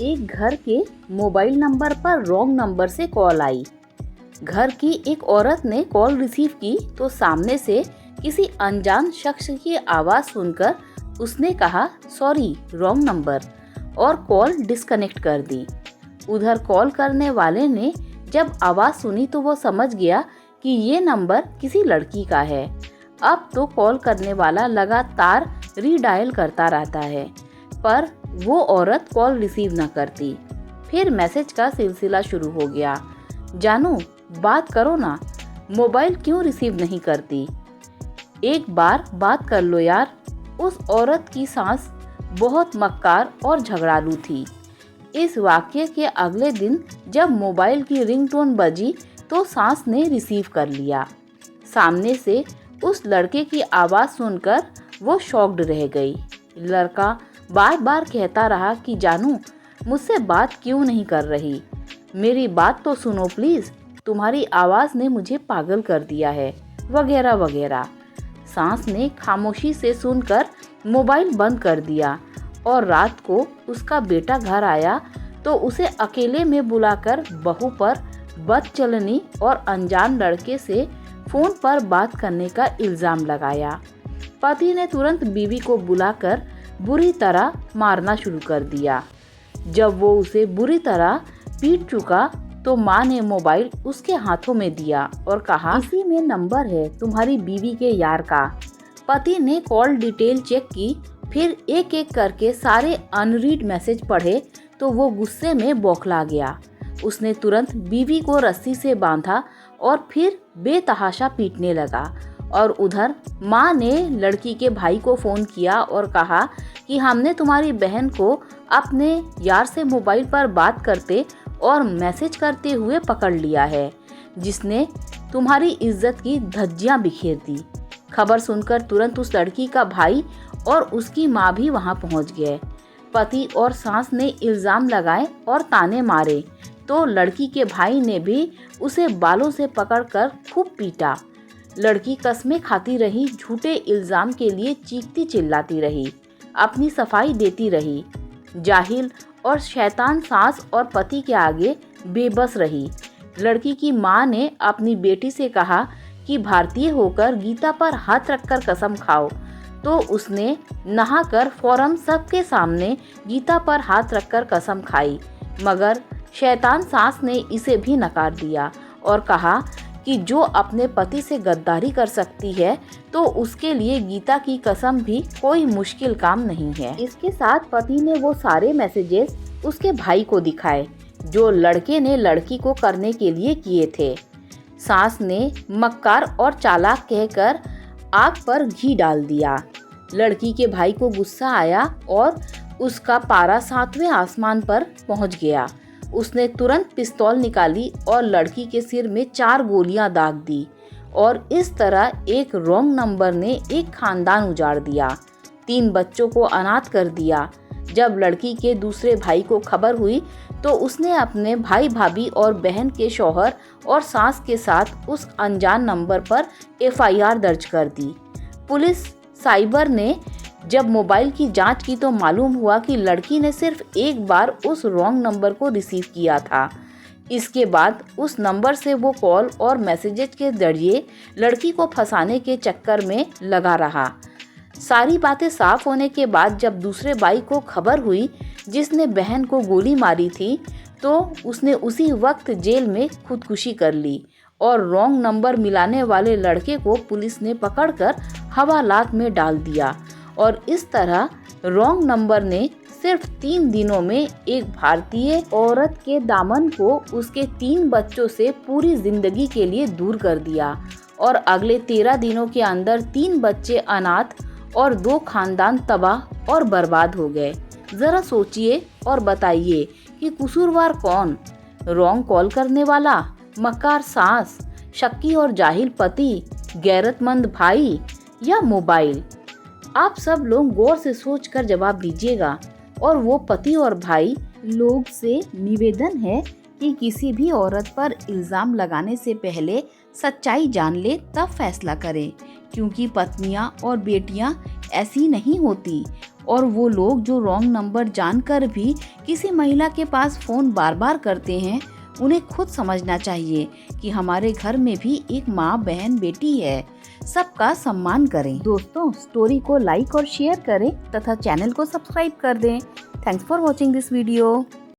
एक घर के मोबाइल नंबर पर रॉन्ग नंबर से कॉल आई। घर की एक औरत ने कॉल रिसीव की तो सामने से किसी अनजान शख्स की आवाज़ सुनकर उसने कहा सॉरी रॉन्ग नंबर और कॉल डिस्कनेक्ट कर दी। उधर कॉल करने वाले ने जब आवाज़ सुनी तो वो समझ गया कि ये नंबर किसी लड़की का है। अब तो कॉल करने वाला लगातार रीडायल करता रहता है पर वो औरत कॉल रिसीव न करती। फिर मैसेज का सिलसिला शुरू हो गया, जानू बात करो ना, मोबाइल क्यों रिसीव नहीं करती, एक बार बात कर लो यार। उस औरत की सास बहुत मक्कार और झगड़ालू थी। इस वाक्य के अगले दिन जब मोबाइल की रिंगटोन बजी तो सास ने रिसीव कर लिया। सामने से उस लड़के की आवाज़ सुनकर वो शॉक्ड रह गई। लड़का बार बार कहता रहा कि जानू मुझसे बात क्यों नहीं कर रही, मेरी बात तो सुनो प्लीज़, तुम्हारी आवाज़ ने मुझे पागल कर दिया है, वगैरह वगैरह। सास ने खामोशी से सुनकर मोबाइल बंद कर दिया और रात को उसका बेटा घर आया तो उसे अकेले में बुलाकर बहू पर बदचलनी और अनजान लड़के से फ़ोन पर बात करने का इल्ज़ाम लगाया। पति ने तुरंत बीवी को बुलाकर बुरी तरह मारना शुरू कर दिया। जब वो उसे बुरी तरह पीट चुका तो माँ ने मोबाइल उसके हाथों में दिया और कहा इसी में नंबर है तुम्हारी बीवी के यार का। पति ने कॉल डिटेल चेक की, फिर एक एक करके सारे अनरीड मैसेज पढ़े तो वो गुस्से में बौखला गया। उसने तुरंत बीवी को रस्सी से बांधा और फिर बेतहाशा पीटने लगा। और उधर माँ ने लड़की के भाई को फ़ोन किया और कहा कि हमने तुम्हारी बहन को अपने यार से मोबाइल पर बात करते और मैसेज करते हुए पकड़ लिया है, जिसने तुम्हारी इज्जत की धज्जियां बिखेर दी। खबर सुनकर तुरंत उस लड़की का भाई और उसकी माँ भी वहां पहुंच गए। पति और सास ने इल्ज़ाम लगाए और ताने मारे तो लड़की के भाई ने भी उसे बालों से पकड़कर खूब पीटा। लड़की कस्में खाती रही, झूठे इल्ज़ाम के लिए चीखती चिल्लाती रही, अपनी सफाई देती रही। जाहिल और शैतान सास और पति के आगे बेबस रही। लड़की की माँ ने अपनी बेटी से कहा कि भारतीय होकर गीता पर हाथ रखकर कसम खाओ, तो उसने नहाकर फौरन सबके सामने गीता पर हाथ रखकर कसम खाई। मगर शैतान सास ने इसे भी नकार दिया और कहा कि जो अपने पति से गद्दारी कर सकती है तो उसके लिए गीता की कसम भी कोई मुश्किल काम नहीं है। इसके साथ पति ने वो सारे मैसेजेस उसके भाई को दिखाए जो लड़के ने लड़की को करने के लिए किए थे। सास ने मक्कार और चालाक कहकर आग पर घी डाल दिया। लड़की के भाई को गुस्सा आया और उसका पारा 7वें आसमान पर पहुंच गया। उसने तुरंत पिस्तौल निकाली और लड़की के सिर में 4 गोलियां दाग दी और इस तरह एक रॉन्ग नंबर ने एक खानदान उजाड़ दिया, 3 बच्चों को अनाथ कर दिया। जब लड़की के दूसरे भाई को खबर हुई तो उसने अपने भाई भाभी और बहन के शौहर और सास के साथ उस अनजान नंबर पर FIR दर्ज कर दी। पुलिस साइबर ने जब मोबाइल की जांच की तो मालूम हुआ कि लड़की ने सिर्फ एक बार उस रॉन्ग नंबर को रिसीव किया था। इसके बाद उस नंबर से वो कॉल और मैसेजेस के जरिए लड़की को फंसाने के चक्कर में लगा रहा। सारी बातें साफ होने के बाद जब दूसरे भाई को खबर हुई जिसने बहन को गोली मारी थी तो उसने उसी वक्त जेल में खुदकुशी कर ली और रॉन्ग नंबर मिलाने वाले लड़के को पुलिस ने पकड़कर हवालात में डाल दिया। और इस तरह रॉन्ग नंबर ने सिर्फ 3 दिनों में एक भारतीय औरत के दामन को उसके 3 बच्चों से पूरी जिंदगी के लिए दूर कर दिया और अगले 13 दिनों के अंदर 3 बच्चे अनाथ और 2 खानदान तबाह और बर्बाद हो गए। जरा सोचिए और बताइए कि कसूरवार कौन? रॉन्ग कॉल करने वाला, मक्कार सास, शक्की और जाहिल पति, गैरतमंद भाई या मोबाइल? आप सब लोग गौर से सोचकर जवाब दीजिएगा। और वो पति और भाई लोग से निवेदन है कि किसी भी औरत पर इल्ज़ाम लगाने से पहले सच्चाई जान ले तब फैसला करें, क्योंकि पत्नियां और बेटियां ऐसी नहीं होती और वो लोग जो रॉन्ग नंबर जानकर भी किसी महिला के पास फ़ोन बार बार करते हैं, उन्हें खुद समझना चाहिए कि हमारे घर में भी एक माँ, बहन, बेटी है। सबका सम्मान करें। दोस्तों, स्टोरी को लाइक और शेयर करें तथा चैनल को सब्सक्राइब कर दें। Thanks for watching this video.